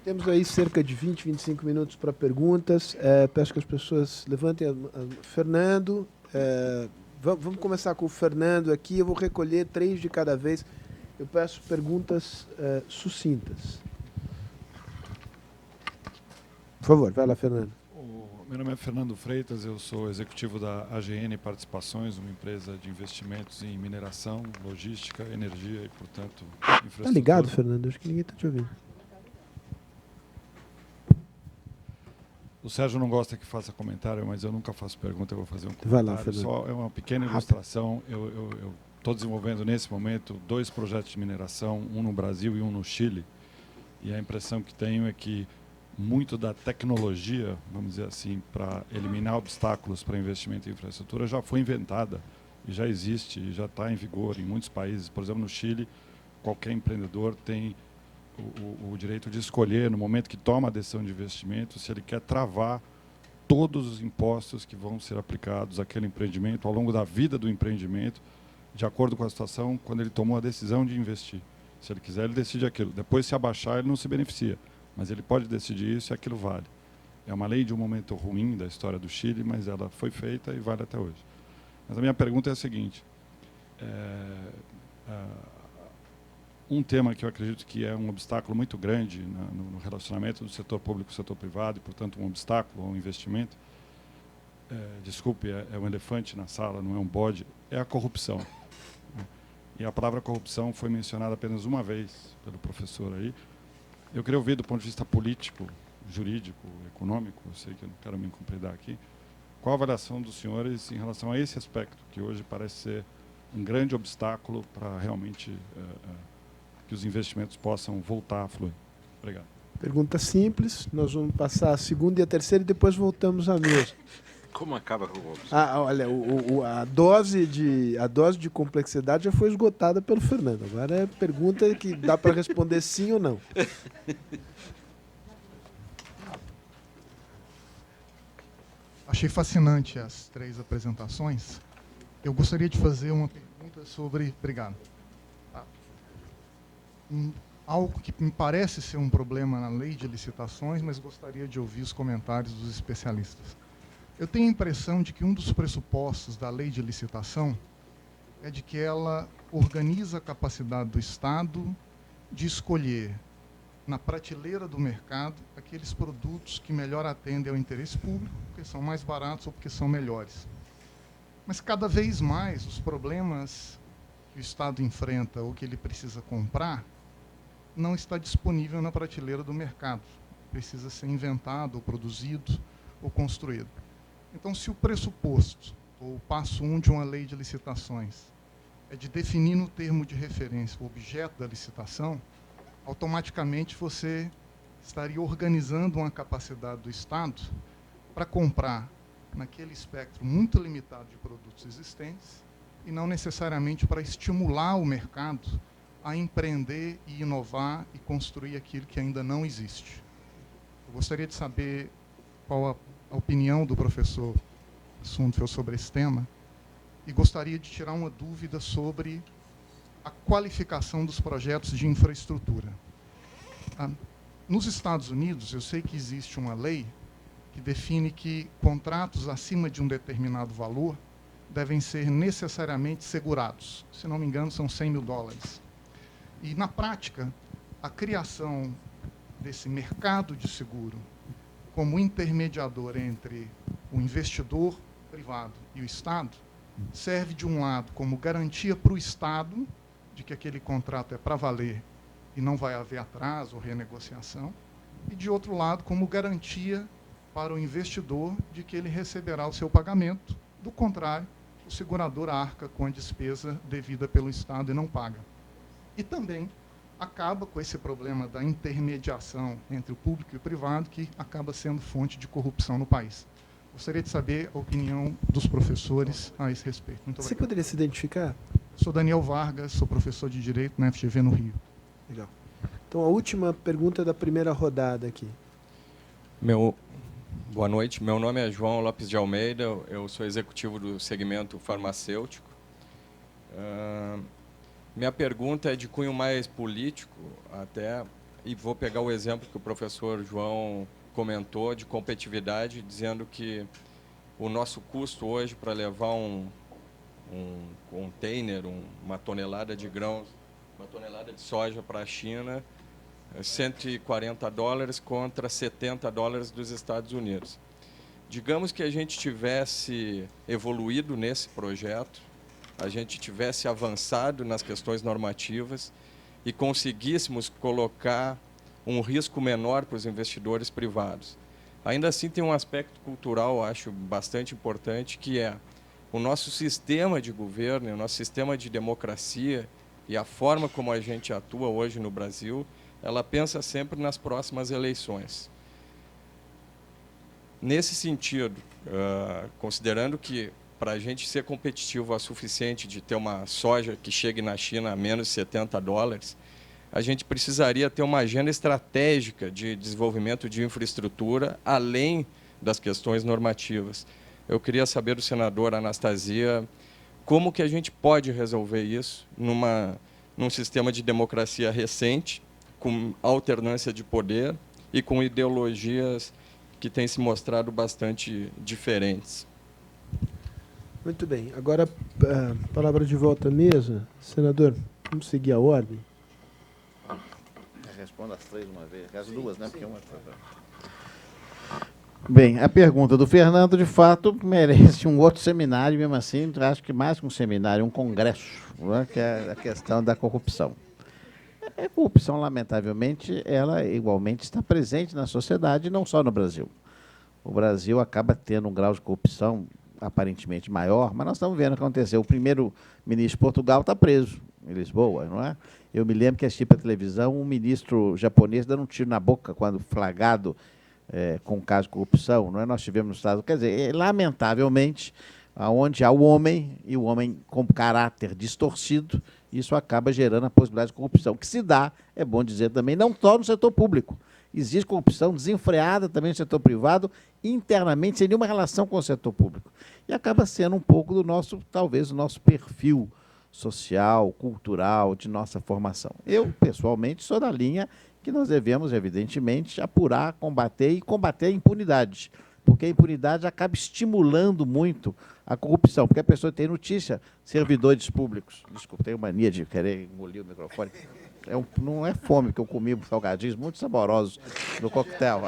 Temos aí cerca de 20, 25 minutos para perguntas. Peço que as pessoas levantem Fernando, vamos começar com o Fernando aqui. Eu vou recolher 3 de cada vez. Eu peço perguntas sucintas. Por favor, vai lá, Fernando. Meu nome é Fernando Freitas, eu sou executivo da AGN Participações, uma empresa de investimentos em mineração, logística, energia e, portanto, infraestrutura. Tá ligado, Fernando? Acho que ninguém está te ouvindo. O Sérgio não gosta que faça comentário, mas eu nunca faço pergunta, eu vou fazer um comentário. Vai lá, Fernando. Só é uma pequena ilustração. Eu estou desenvolvendo nesse momento 2 projetos de mineração, um no Brasil e um no Chile. E a impressão que tenho é que muito da tecnologia, vamos dizer assim, para eliminar obstáculos para investimento em infraestrutura já foi inventada e já existe, e já está em vigor em muitos países. Por exemplo, no Chile, qualquer empreendedor tem o direito de escolher, no momento que toma a decisão de investimento, se ele quer travar todos os impostos que vão ser aplicados àquele empreendimento ao longo da vida do empreendimento, de acordo com a situação, quando ele tomou a decisão de investir. Se ele quiser, ele decide aquilo. Depois, se abaixar, ele não se beneficia. Mas ele pode decidir isso e aquilo vale. É uma lei de um momento ruim da história do Chile, mas ela foi feita e vale até hoje. Mas a minha pergunta é a seguinte. Um tema que eu acredito que é um obstáculo muito grande no relacionamento do setor público e do setor privado, e, portanto, um obstáculo ao investimento, desculpe, é um elefante na sala, não é um bode, é a corrupção. E a palavra corrupção foi mencionada apenas uma vez pelo professor aí. Eu queria ouvir, do ponto de vista político, jurídico, econômico, eu sei que eu não quero me incompridar aqui, qual a avaliação dos senhores em relação a esse aspecto, que hoje parece ser um grande obstáculo para realmente que os investimentos possam voltar a fluir. Obrigado. Pergunta simples, nós vamos passar a segunda e a terceira e depois voltamos à mesa. Como acaba com o corrupção? Olha, a dose de complexidade já foi esgotada pelo Fernando. Agora é pergunta que dá para responder sim ou não. Achei fascinante as 3 apresentações. Eu gostaria de fazer uma pergunta sobre... Obrigado. Algo que me parece ser um problema na lei de licitações, mas gostaria de ouvir os comentários dos especialistas. Eu tenho a impressão de que um dos pressupostos da lei de licitação é de que ela organiza a capacidade do Estado de escolher, na prateleira do mercado, aqueles produtos que melhor atendem ao interesse público, porque são mais baratos ou porque são melhores. Mas, cada vez mais, os problemas que o Estado enfrenta ou que ele precisa comprar não está disponível na prateleira do mercado. Precisa ser inventado, ou produzido, ou construído. Então, se o pressuposto, ou o passo 1 de uma lei de licitações, é de definir no termo de referência o objeto da licitação, automaticamente você estaria organizando uma capacidade do Estado para comprar naquele espectro muito limitado de produtos existentes e não necessariamente para estimular o mercado a empreender e inovar e construir aquilo que ainda não existe. Eu gostaria de saber qual a opinião do professor Sundfeld sobre esse tema e gostaria de tirar uma dúvida sobre a qualificação dos projetos de infraestrutura. Nos Estados Unidos, eu sei que existe uma lei que define que contratos acima de um determinado valor devem ser necessariamente segurados. Se não me engano, são $100 mil. E, na prática, a criação desse mercado de seguro como intermediador entre o investidor privado e o Estado serve, de um lado, como garantia para o Estado de que aquele contrato é para valer e não vai haver atraso ou renegociação, e, de outro lado, como garantia para o investidor de que ele receberá o seu pagamento. Do contrário, o segurador arca com a despesa devida pelo Estado e não paga. E também acaba com esse problema da intermediação entre o público e o privado, que acaba sendo fonte de corrupção no país. Gostaria de saber a opinião dos professores a esse respeito. Muito obrigado. Você poderia se identificar? Sou Daniel Vargas, sou professor de Direito na FGV no Rio. Legal. Então, a última pergunta da primeira rodada aqui. Boa noite, meu nome é João Lopes de Almeida, eu sou executivo do segmento farmacêutico. Minha pergunta é de cunho mais político, até E vou pegar o exemplo que o professor João comentou de competitividade, dizendo que o nosso custo hoje para levar um container, uma tonelada de grãos, uma tonelada de soja para a China, é $140 contra $70 dos Estados Unidos. Digamos que a gente tivesse evoluído nesse projeto, a gente tivesse avançado nas questões normativas e conseguíssemos colocar um risco menor para os investidores privados. Ainda assim, tem um aspecto cultural, acho, bastante importante, que é o nosso sistema de governo, o nosso sistema de democracia e a forma como a gente atua hoje no Brasil, ela pensa sempre nas próximas eleições. Nesse sentido, considerando que para a gente ser competitivo o suficiente de ter uma soja que chegue na China a menos de $70, a gente precisaria ter uma agenda estratégica de desenvolvimento de infraestrutura, além das questões normativas. Eu queria saber do senador Anastasia como que a gente pode resolver isso num sistema de democracia recente, com alternância de poder e com ideologias que têm se mostrado bastante diferentes. Muito bem. Agora, a palavra de volta à mesa. Senador, vamos seguir a ordem? Responda as três uma vez. As duas, né? Porque uma... Bem, a pergunta do Fernando, de fato, merece um outro seminário, mesmo assim, acho que mais que um seminário, um congresso, né, que é a questão da corrupção. A corrupção, lamentavelmente, ela igualmente está presente na sociedade, não só no Brasil. O Brasil acaba tendo um grau de corrupção aparentemente maior, mas nós estamos vendo o que aconteceu. O primeiro-ministro de Portugal está preso em Lisboa, não é? Eu me lembro que assisti para a televisão um ministro japonês dando um tiro na boca quando flagrado com um caso de corrupção, não é? Nós tivemos no Estado. Quer dizer, lamentavelmente, onde há o homem, e o homem com caráter distorcido, isso acaba gerando a possibilidade de corrupção, que se dá, é bom dizer também, não só no setor público. Existe corrupção desenfreada também no setor privado, internamente, sem nenhuma relação com o setor público. E acaba sendo um pouco do nosso, talvez, do nosso perfil social, cultural, de nossa formação. Eu, pessoalmente, sou da linha que nós devemos, evidentemente, apurar, combater e combater a impunidade, porque a impunidade acaba estimulando muito a corrupção, porque a pessoa tem notícia, servidores públicos, desculpa, tenho mania de querer engolir o microfone, não é fome, que eu comi salgadinhos muito saborosos no coquetel,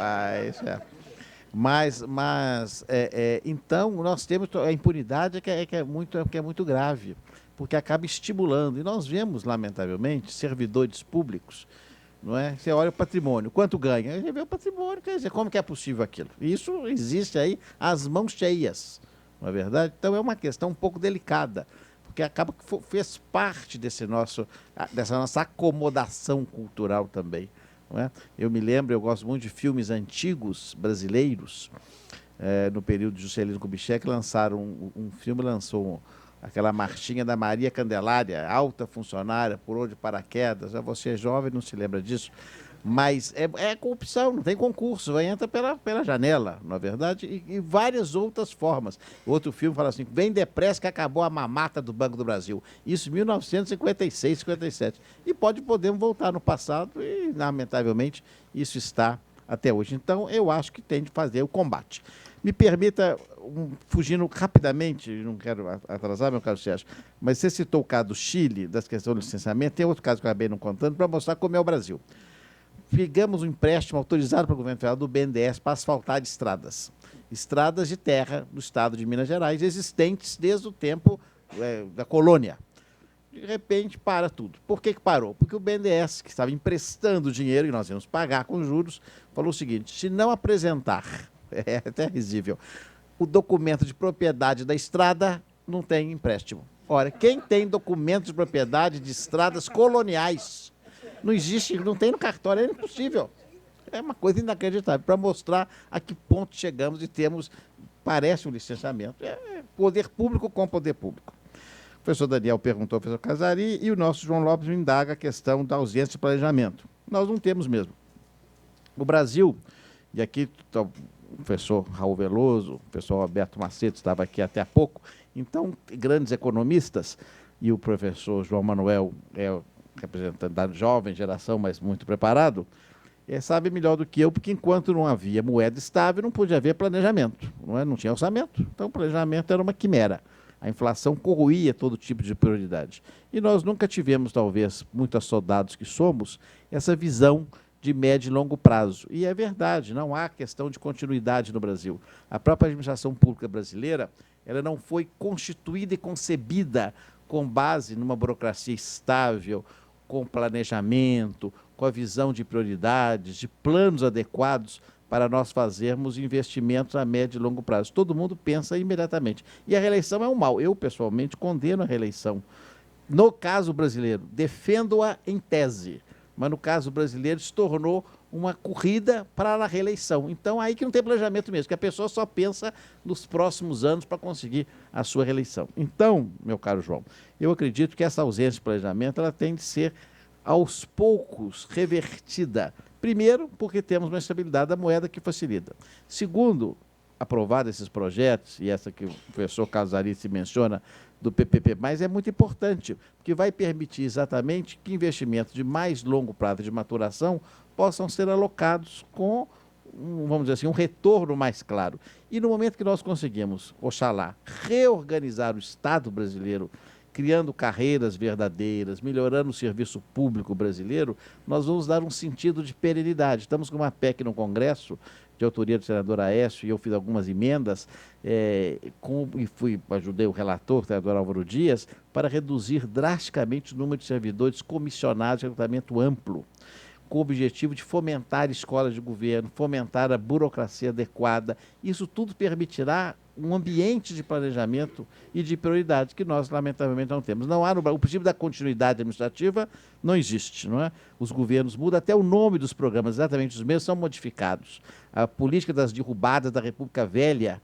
isso é. Mas então, nós temos a impunidade que é muito grave, porque acaba estimulando. E nós vemos, lamentavelmente, servidores públicos, não é? Você olha o patrimônio, quanto ganha? Você vê o patrimônio, quer dizer, como que é possível aquilo? Isso existe aí, as mãos cheias, não é verdade? Então, é uma questão um pouco delicada, porque acaba que fez parte dessa nossa acomodação cultural também. Não é? Eu me lembro, eu gosto muito de filmes antigos brasileiros, no período de Juscelino Kubitschek, lançaram um filme, lançou aquela marchinha da Maria Candelária, alta funcionária, pulou de paraquedas. Você é jovem, não se lembra disso, mas é corrupção, não tem concurso, entra pela janela, não é verdade? E várias outras formas. Outro filme fala assim, bem depressa que acabou a mamata do Banco do Brasil. Isso em 1956, 57. E podemos voltar no passado e, lamentavelmente, isso está até hoje. Então, eu acho que tem de fazer o combate. Me permita, fugindo rapidamente, não quero atrasar, meu caro Sérgio, mas você citou o caso do Chile, das questões do licenciamento, tem outro caso que eu acabei não contando, para mostrar como é o Brasil. Pegamos um empréstimo autorizado pelo governo federal do BNDES para asfaltar estradas de terra do estado de Minas Gerais, existentes desde o tempo da colônia. De repente, para tudo. Por que parou? Porque o BNDES, que estava emprestando dinheiro, e nós íamos pagar com juros, falou o seguinte, se não apresentar, é até risível, o documento de propriedade da estrada, não tem empréstimo. Ora, quem tem documento de propriedade de estradas coloniais? Não existe, não tem no cartório, é impossível. É uma coisa inacreditável, para mostrar a que ponto chegamos e temos, parece um licenciamento, poder público com poder público. O professor Daniel perguntou ao professor Casari e o nosso João Lopes me indaga a questão da ausência de planejamento. Nós não temos mesmo. O Brasil, e aqui o professor Raul Veloso, o professor Alberto Macedo estava aqui até há pouco, então, grandes economistas, e o professor João Manuel representante da jovem geração, mas muito preparado, sabe melhor do que eu, porque enquanto não havia moeda estável, não podia haver planejamento, não tinha orçamento. Então, o planejamento era uma quimera. A inflação corroía todo tipo de prioridade. E nós nunca tivemos, talvez, muito assodados que somos, essa visão de médio e longo prazo. E é verdade, não há questão de continuidade no Brasil. A própria administração pública brasileira, ela não foi constituída e concebida com base numa burocracia estável, com planejamento, com a visão de prioridades, de planos adequados para nós fazermos investimentos a médio e longo prazo. Todo mundo pensa imediatamente. E a reeleição é um mal. Eu, pessoalmente, condeno a reeleição. No caso brasileiro, defendo-a em tese, mas no caso brasileiro se tornou uma corrida para a reeleição. Então, aí que não tem planejamento mesmo, que a pessoa só pensa nos próximos anos para conseguir a sua reeleição. Então, meu caro João, eu acredito que essa ausência de planejamento ela tem de ser, aos poucos, revertida. Primeiro, porque temos uma estabilidade da moeda que facilita. Segundo, aprovados esses projetos, e essa que o professor Casari se menciona, do PPP+, é muito importante, porque vai permitir exatamente que investimentos de mais longo prazo de maturação possam ser alocados com, vamos dizer assim, um retorno mais claro. E no momento que nós conseguimos, oxalá, reorganizar o Estado brasileiro, criando carreiras verdadeiras, melhorando o serviço público brasileiro, nós vamos dar um sentido de perenidade. Estamos com uma PEC no Congresso, de autoria do senador Aécio, e eu fiz algumas emendas, ajudei o relator, o senador Álvaro Dias, para reduzir drasticamente o número de servidores comissionados de recrutamento amplo, com o objetivo de fomentar escolas de governo, fomentar a burocracia adequada. Isso tudo permitirá um ambiente de planejamento e de prioridade que nós, lamentavelmente, não temos. Não há o princípio da continuidade administrativa não existe, não é? Os governos mudam, até o nome dos programas, exatamente os mesmos, são modificados. A política das derrubadas da República Velha,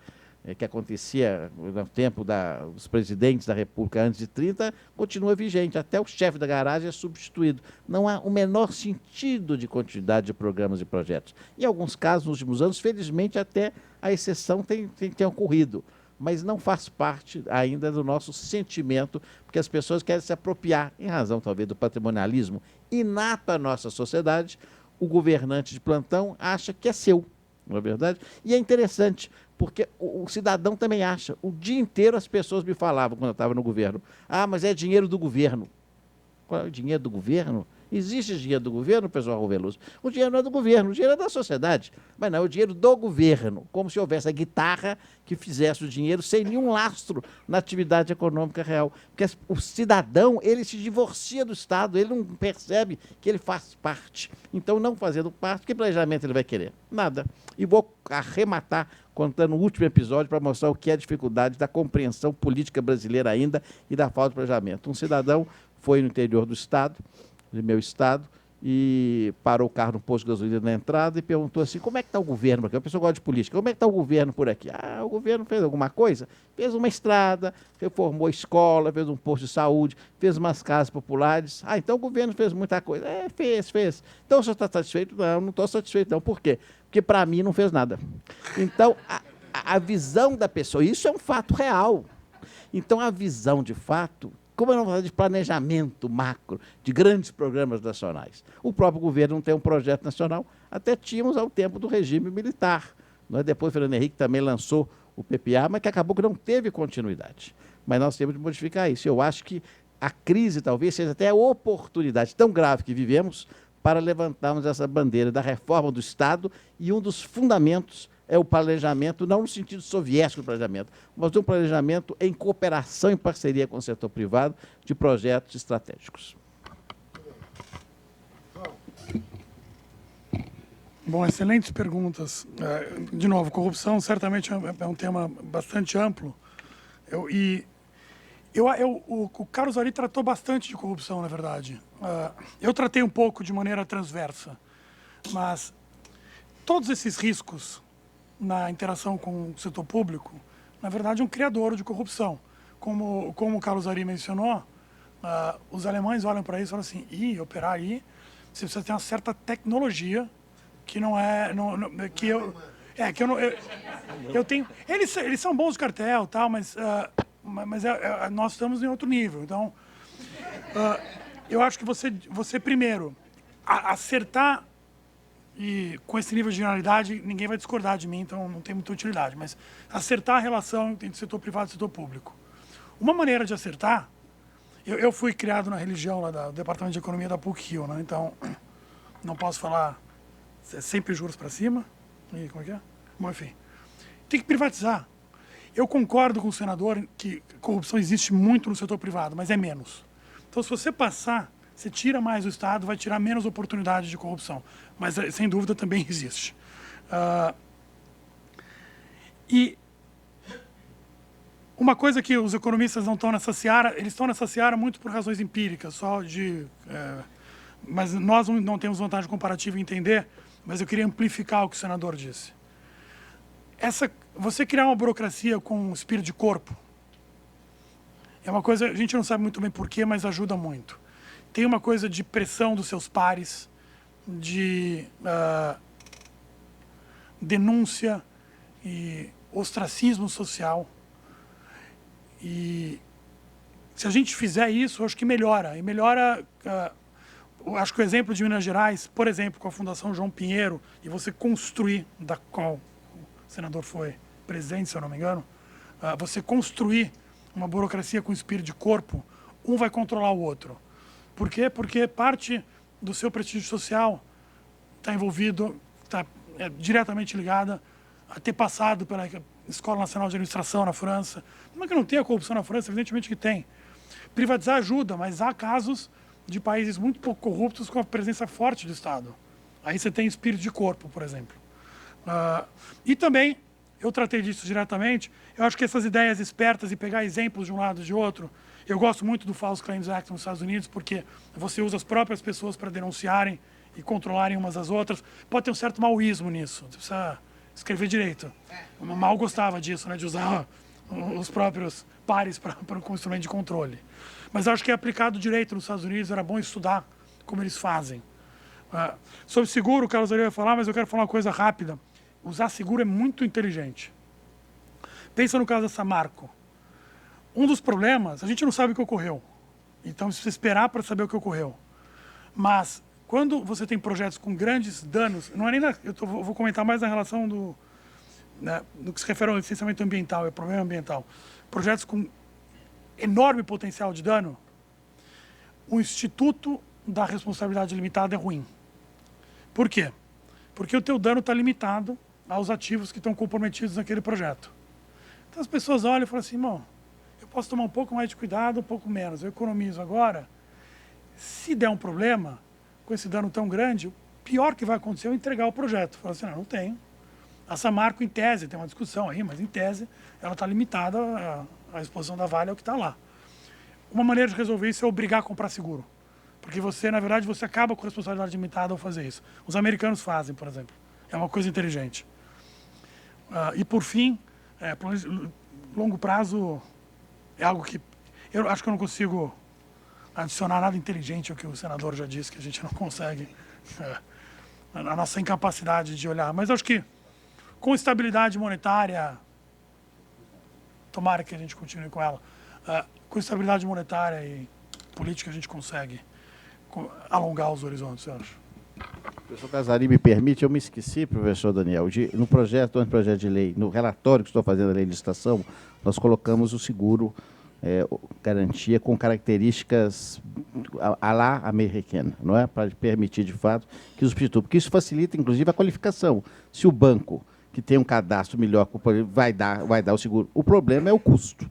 que acontecia no tempo dos presidentes da República antes de 30, continua vigente. Até o chefe da garagem é substituído. Não há o menor sentido de continuidade de programas e projetos. Em alguns casos, nos últimos anos, felizmente, até a exceção tem ocorrido, mas não faz parte ainda do nosso sentimento, porque as pessoas querem se apropriar, em razão, talvez, do patrimonialismo inato à nossa sociedade. O governante de plantão acha que é seu, não é verdade? E é interessante, porque o cidadão também acha. O dia inteiro as pessoas me falavam, quando eu estava no governo, mas é dinheiro do governo. Qual é o dinheiro do governo? Existe dinheiro do governo, pessoal Roveloso? O dinheiro não é do governo, o dinheiro é da sociedade. Mas não, é o dinheiro do governo, como se houvesse a guitarra que fizesse o dinheiro sem nenhum lastro na atividade econômica real. Porque o cidadão, ele se divorcia do Estado, ele não percebe que ele faz parte. Então, não fazendo parte, que planejamento ele vai querer? Nada. E vou arrematar contando o último episódio para mostrar o que é a dificuldade da compreensão política brasileira ainda e da falta de planejamento. Um cidadão foi no interior do Estado, do meu Estado, e parou o carro no posto de gasolina na entrada e perguntou assim, como é que está o governo aqui? A pessoa gosta de política, como é que está o governo por aqui? O governo fez alguma coisa? Fez uma estrada, reformou a escola, fez um posto de saúde, fez umas casas populares. Então o governo fez muita coisa. Fez. Então o senhor está satisfeito? Não estou satisfeito não. Por quê? Porque para mim não fez nada. Então a visão da pessoa, isso é um fato real. Então a visão de fato, como eu não falar de planejamento macro, de grandes programas nacionais. O próprio governo não tem um projeto nacional, até tínhamos ao tempo do regime militar. Depois o Fernando Henrique também lançou o PPA, mas que acabou que não teve continuidade. Mas nós temos de modificar isso. Eu acho que a crise talvez seja até a oportunidade tão grave que vivemos para levantarmos essa bandeira da reforma do Estado, e um dos fundamentos é o planejamento, não no sentido soviético do planejamento, mas um planejamento em cooperação e parceria com o setor privado de projetos estratégicos. Bom, excelentes perguntas. De novo, corrupção certamente é um tema bastante amplo. O Carlos Ari tratou bastante de corrupção, na verdade. Eu tratei um pouco de maneira transversa, mas todos esses riscos na interação com o setor público, na verdade, é um criador de corrupção. Como o Carlos Ari mencionou, os alemães olham para isso e falam assim, operar aí, você precisa ter uma certa tecnologia que não é... eu tenho... Eles são bons de cartel, tal, mas nós estamos em outro nível. Então, eu acho que você primeiro, acertar e com esse nível de generalidade, ninguém vai discordar de mim, então não tem muita utilidade. Mas acertar a relação entre setor privado e setor público. Uma maneira de acertar, eu fui criado na religião lá do Departamento de Economia da PUC-Rio, né? Então não posso falar sempre juros para cima. E como é que é? Bom, enfim, tem que privatizar. Eu concordo com o senador que corrupção existe muito no setor privado, mas é menos. Então, se você passar, você tira mais o Estado, vai tirar menos oportunidade de corrupção. Mas, sem dúvida, também existe. E uma coisa que os economistas não estão nessa seara, eles estão nessa seara muito por razões empíricas, mas nós não temos vantagem comparativa em entender, mas eu queria amplificar o que o senador disse. Você criar uma burocracia com espírito de corpo é uma coisa, a gente não sabe muito bem porquê, mas ajuda muito. Tem uma coisa de pressão dos seus pares, de denúncia e ostracismo social. E se a gente fizer isso, eu acho que melhora. E melhora, acho que o exemplo de Minas Gerais, por exemplo, com a Fundação João Pinheiro, e você construir, da qual o senador foi presidente, se eu não me engano, você construir uma burocracia com espírito de corpo, um vai controlar o outro. Por quê? Porque parte do seu prestígio social está envolvido, está diretamente ligada a ter passado pela Escola Nacional de Administração na França. Não é que não tenha corrupção na França, evidentemente que tem. Privatizar ajuda, mas há casos de países muito pouco corruptos com a presença forte do Estado. Aí você tem espírito de corpo, por exemplo. E também, eu tratei disso diretamente, eu acho que essas ideias espertas e pegar exemplos de um lado e de outro, eu gosto muito do False Claims Act nos Estados Unidos, porque você usa as próprias pessoas para denunciarem e controlarem umas às outras. Pode ter um certo maoísmo nisso, você precisa escrever direito. O Mao gostava disso, né, de usar os próprios pares como instrumento de controle. Mas eu acho que aplicado direito nos Estados Unidos era bom estudar como eles fazem. Sobre seguro, o Carlos vai falar, mas eu quero falar uma coisa rápida. Usar seguro é muito inteligente. Pensa no caso da Samarco. Um dos problemas, a gente não sabe o que ocorreu. Então, você precisa esperar para saber o que ocorreu. Mas, quando você tem projetos com grandes danos, não é nem vou comentar mais na relação do que se refere ao licenciamento ambiental, é problema ambiental. Projetos com enorme potencial de dano, o Instituto da Responsabilidade Limitada é ruim. Por quê? Porque o teu dano está limitado aos ativos que estão comprometidos naquele projeto. Então as pessoas olham e falam assim, bom, eu posso tomar um pouco mais de cuidado, um pouco menos, eu economizo agora. Se der um problema, com esse dano tão grande, o pior que vai acontecer é eu entregar o projeto. Fala assim, não tenho. A Samarco, em tese, tem uma discussão aí, mas em tese, ela está limitada à exposição da Vale ao que está lá. Uma maneira de resolver isso é obrigar a comprar seguro. Porque você, na verdade, você acaba com a responsabilidade limitada ao fazer isso. Os americanos fazem, por exemplo. É uma coisa inteligente. E, por fim, longo prazo é algo que eu acho que eu não consigo adicionar nada inteligente ao que o senador já disse, que a gente não consegue. A nossa incapacidade de olhar. Mas acho que com estabilidade monetária, tomara que a gente continue com ela, com estabilidade monetária e política a gente consegue alongar os horizontes, eu acho. Professor Casari, me permite, eu me esqueci, professor Daniel, no projeto de lei, no relatório que estou fazendo da lei de licitação, nós colocamos o seguro, garantia com características à la americana, não é? Para permitir, de fato, que os substitutos, porque isso facilita, inclusive, a qualificação. Se o banco, que tem um cadastro melhor, vai dar o seguro, o problema é o custo.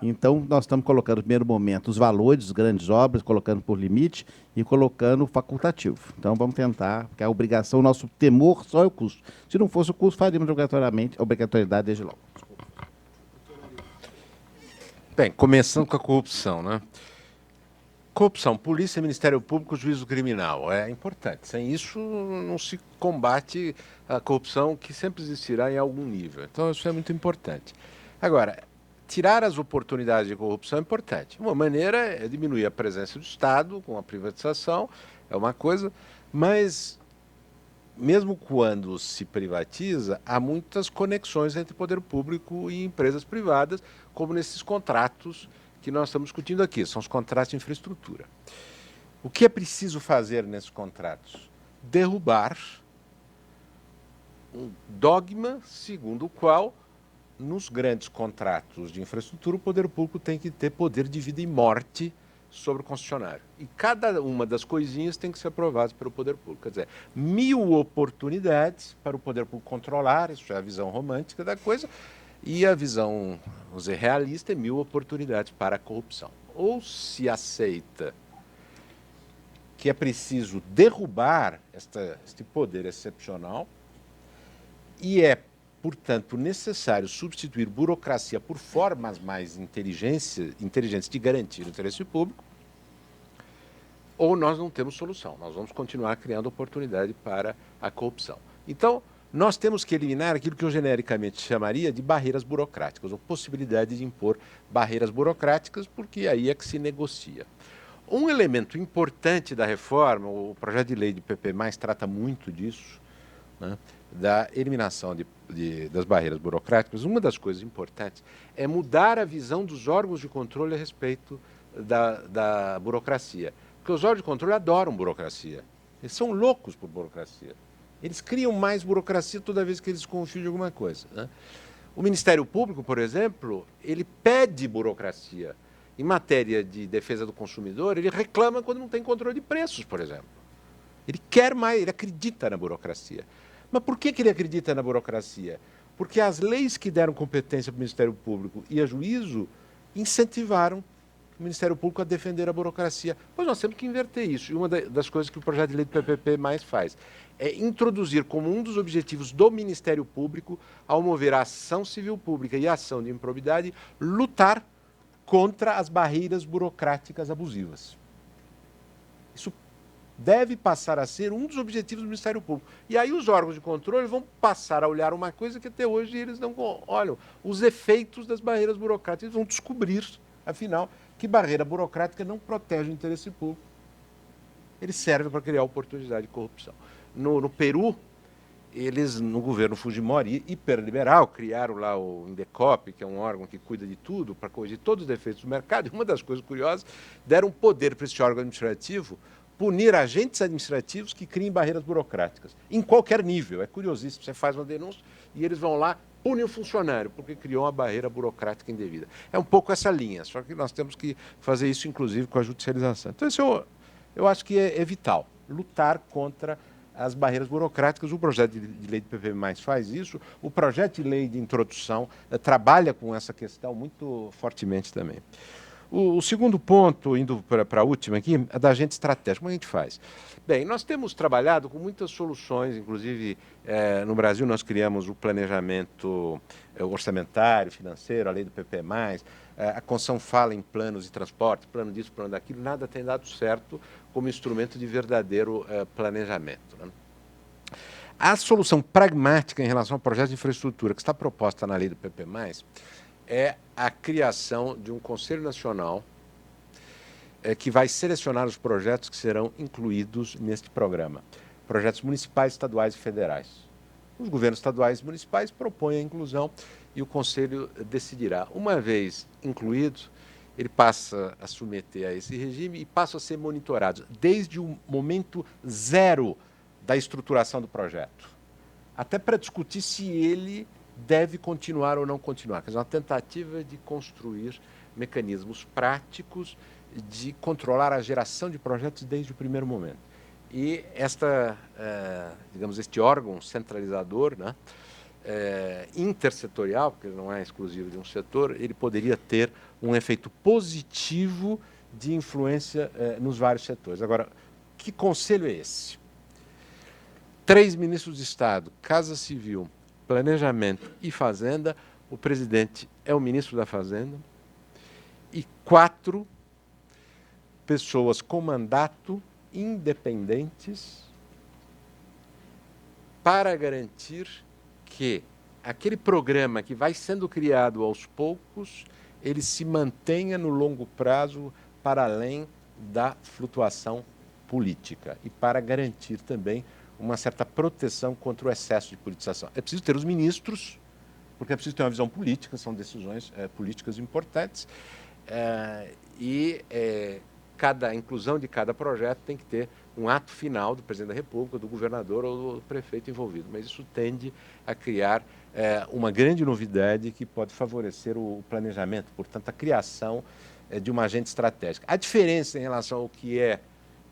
Então, nós estamos colocando, no primeiro momento, os valores das grandes obras, colocando por limite e colocando facultativo. Então, vamos tentar, porque a obrigação, o nosso temor só é o custo. Se não fosse o custo, faríamos obrigatoriedade desde logo. Desculpa. Bem, começando com a corrupção, né? Corrupção, polícia, Ministério Público, juízo criminal, é importante. Sem isso, não se combate a corrupção que sempre existirá em algum nível. Então, isso é muito importante. Agora, tirar as oportunidades de corrupção é importante. Uma maneira é diminuir a presença do Estado com a privatização, é uma coisa, mas mesmo quando se privatiza, há muitas conexões entre poder público e empresas privadas, como nesses contratos que nós estamos discutindo aqui, são os contratos de infraestrutura. O que é preciso fazer nesses contratos? Derrubar um dogma segundo o qual, nos grandes contratos de infraestrutura, o poder público tem que ter poder de vida e morte sobre o concessionário. E cada uma das coisinhas tem que ser aprovada pelo poder público. Quer dizer, 1000 oportunidades para o poder público controlar, isso é a visão romântica da coisa, e a visão, vamos dizer, realista é 1000 oportunidades para a corrupção. Ou se aceita que é preciso derrubar este poder excepcional e é, portanto, necessário substituir burocracia por formas mais inteligentes de garantir o interesse público, ou nós não temos solução. Nós vamos continuar criando oportunidade para a corrupção. Então, nós temos que eliminar aquilo que eu genericamente chamaria de barreiras burocráticas, ou possibilidade de impor barreiras burocráticas, porque aí é que se negocia. Um elemento importante da reforma, o projeto de lei de PP+, trata muito disso, né, da eliminação das barreiras burocráticas. Uma das coisas importantes é mudar a visão dos órgãos de controle a respeito da burocracia. Porque os órgãos de controle adoram burocracia. Eles são loucos por burocracia. Eles criam mais burocracia toda vez que eles confiam de alguma coisa, né? O Ministério Público, por exemplo, ele pede burocracia. Em matéria de defesa do consumidor, ele reclama quando não tem controle de preços, por exemplo. Ele quer mais, ele acredita na burocracia. Mas por que ele acredita na burocracia? Porque as leis que deram competência para o Ministério Público e a juízo incentivaram o Ministério Público a defender a burocracia. Pois nós temos que inverter isso. E uma das coisas que o projeto de lei do PPP mais faz é introduzir como um dos objetivos do Ministério Público, ao mover a ação civil pública e a ação de improbidade, lutar contra as barreiras burocráticas abusivas. Isso deve passar a ser um dos objetivos do Ministério Público. E aí os órgãos de controle vão passar a olhar uma coisa que até hoje eles não olham, os efeitos das barreiras burocráticas. Eles vão descobrir, afinal, que barreira burocrática não protege o interesse público. Ele serve para criar oportunidade de corrupção. No Peru, eles, no governo Fujimori, hiperliberal, criaram lá o Indecop, que é um órgão que cuida de tudo, para corrigir todos os defeitos do mercado. E uma das coisas curiosas, deram poder para esse órgão administrativo punir agentes administrativos que criem barreiras burocráticas, em qualquer nível. É curiosíssimo, você faz uma denúncia e eles vão lá, punem o funcionário, porque criou uma barreira burocrática indevida. É um pouco essa linha, só que nós temos que fazer isso, inclusive, com a judicialização. Então, isso eu acho que é vital, lutar contra as barreiras burocráticas. O projeto de lei do PPP+ faz isso, o projeto de lei de introdução trabalha com essa questão muito fortemente também. O segundo ponto, indo para a última aqui, é da agente estratégico. Como a gente faz? Bem, nós temos trabalhado com muitas soluções, inclusive no Brasil nós criamos o planejamento orçamentário, financeiro, a lei do PP+, a Constituição fala em planos de transporte, plano disso, plano daquilo, nada tem dado certo como instrumento de verdadeiro planejamento, né? A solução pragmática em relação ao projeto de infraestrutura que está proposta na lei do PP+, é a criação de um Conselho Nacional que vai selecionar os projetos que serão incluídos neste programa. Projetos municipais, estaduais e federais. Os governos estaduais e municipais propõem a inclusão e o Conselho decidirá. Uma vez incluído, ele passa a submeter a esse regime e passa a ser monitorado desde o momento zero da estruturação do projeto, até para discutir se ele deve continuar ou não continuar. Quer dizer, uma tentativa de construir mecanismos práticos de controlar a geração de projetos desde o primeiro momento. E digamos, este órgão centralizador, né, intersetorial, porque ele não é exclusivo de um setor, ele poderia ter um efeito positivo de influência nos vários setores. Agora, que conselho é esse? 3 ministros de Estado, Casa Civil, Planejamento e Fazenda, o presidente é o ministro da Fazenda, e 4 pessoas com mandato independentes para garantir que aquele programa que vai sendo criado aos poucos, ele se mantenha no longo prazo para além da flutuação política e para garantir também uma certa proteção contra o excesso de politização. É preciso ter os ministros, porque é preciso ter uma visão política, são decisões políticas importantes, cada inclusão de cada projeto tem que ter um ato final do presidente da República, do governador ou do prefeito envolvido. Mas isso tende a criar uma grande novidade que pode favorecer o planejamento, portanto, a criação de uma agenda estratégica. A diferença em relação ao que é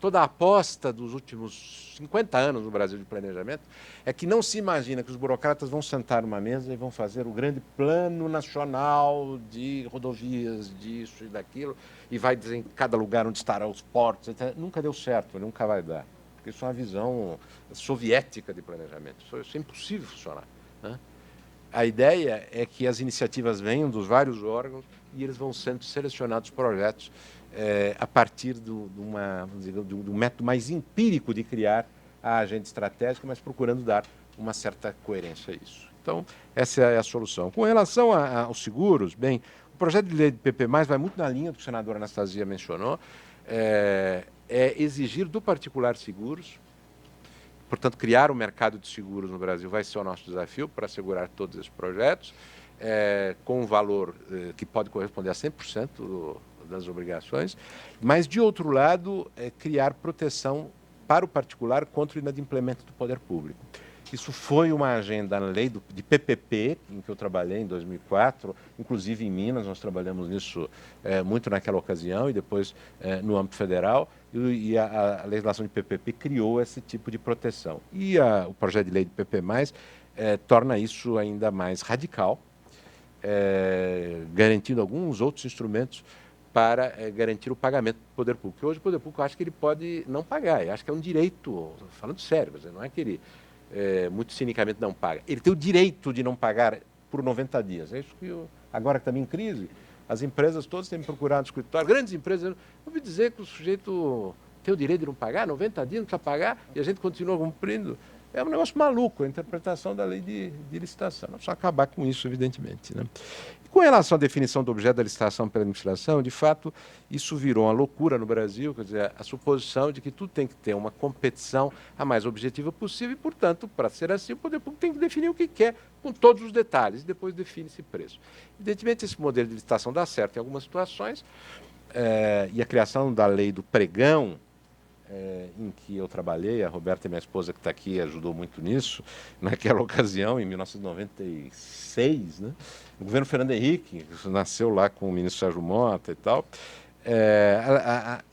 toda a aposta dos últimos 50 anos no Brasil de planejamento é que não se imagina que os burocratas vão sentar numa mesa e vão fazer o grande plano nacional de rodovias, disso e daquilo, e vai dizer em cada lugar onde estarão os portos, etc. Nunca deu certo, nunca vai dar. Porque isso é uma visão soviética de planejamento. Isso é impossível funcionar, né? A ideia é que as iniciativas venham dos vários órgãos e eles vão sendo selecionados projetos a partir de um método mais empírico de criar a agenda estratégica, mas procurando dar uma certa coerência a isso. Então, essa é a solução. Com relação aos seguros, bem, o projeto de lei do PP+, vai muito na linha do que o senador Anastasia mencionou, é exigir do particular seguros. Portanto, criar um mercado de seguros no Brasil vai ser o nosso desafio para assegurar todos esses projetos, com um valor que pode corresponder a 100% das obrigações, mas, de outro lado, criar proteção para o particular contra o inadimplemento do poder público. Isso foi uma agenda na lei de PPP, em que eu trabalhei em 2004, inclusive em Minas, nós trabalhamos nisso muito naquela ocasião e depois no âmbito federal, e a legislação de PPP criou esse tipo de proteção. E o projeto de lei de PP+, torna isso ainda mais radical, garantindo alguns outros instrumentos para garantir o pagamento do poder público. Porque hoje o poder público acha que ele pode não pagar, eu acho que é um direito, falando sério, mas não é que ele muito cinicamente não paga. Ele tem o direito de não pagar por 90 dias. É isso que agora que estamos em crise, as empresas todas têm me procurado no escritório, grandes empresas, eu ouvi dizer que o sujeito tem o direito de não pagar, 90 dias não precisa pagar, e a gente continua cumprindo. É um negócio maluco, a interpretação da lei de licitação. Não precisa acabar com isso, evidentemente, né? Com relação à definição do objeto da licitação pela administração, de fato, isso virou uma loucura no Brasil, quer dizer, a suposição de que tudo tem que ter uma competição a mais objetiva possível e, portanto, para ser assim, o poder público tem que definir o que quer, com todos os detalhes, e depois define-se preço. Evidentemente, esse modelo de licitação dá certo em algumas situações, e a criação da lei do pregão, em que eu trabalhei, a Roberta, minha esposa que está aqui, ajudou muito nisso, naquela ocasião, em 1996, né? O governo Fernando Henrique, que nasceu lá com o ministro Sérgio Mota e tal,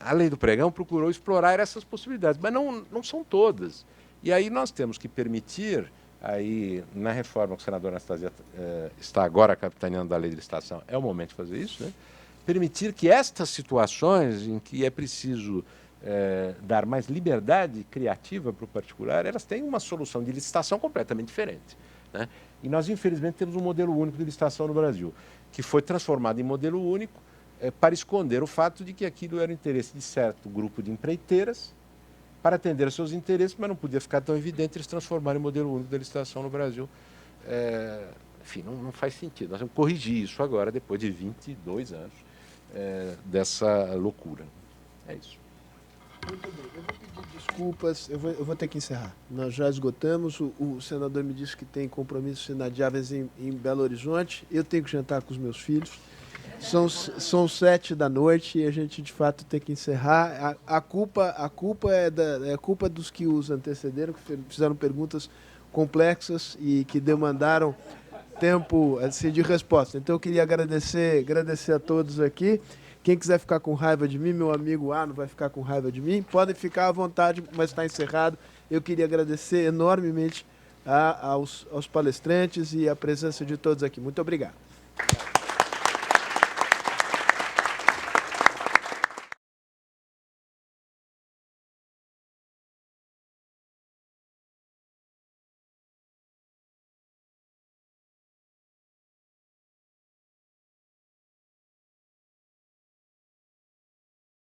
a lei do pregão procurou explorar essas possibilidades, mas não são todas. E aí nós temos que permitir, aí, na reforma que o senador Anastasia está agora capitaneando da lei de licitação, é o momento de fazer isso, né? Permitir que estas situações em que é preciso dar mais liberdade criativa para o particular, elas têm uma solução de licitação completamente diferente, né? E nós, infelizmente, temos um modelo único de licitação no Brasil, que foi transformado em modelo único para esconder o fato de que aquilo era o interesse de certo grupo de empreiteiras para atender aos seus interesses, mas não podia ficar tão evidente eles transformarem em modelo único de licitação no Brasil. Enfim, não faz sentido. Nós vamos corrigir isso agora, depois de 22 anos dessa loucura. É isso. Muito bem, eu vou pedir desculpas, eu vou ter que encerrar. Nós já esgotamos, o senador me disse que tem compromissos inadiáveis em Belo Horizonte, eu tenho que jantar com os meus filhos, são 7 da noite e a gente de fato tem que encerrar. A culpa é culpa dos que os antecederam, que fizeram perguntas complexas e que demandaram tempo assim, de resposta. Então eu queria agradecer a todos aqui. Quem quiser ficar com raiva de mim, meu amigo não vai ficar com raiva de mim, podem ficar à vontade, mas está encerrado. Eu queria agradecer enormemente aos palestrantes e a presença de todos aqui. Muito obrigado.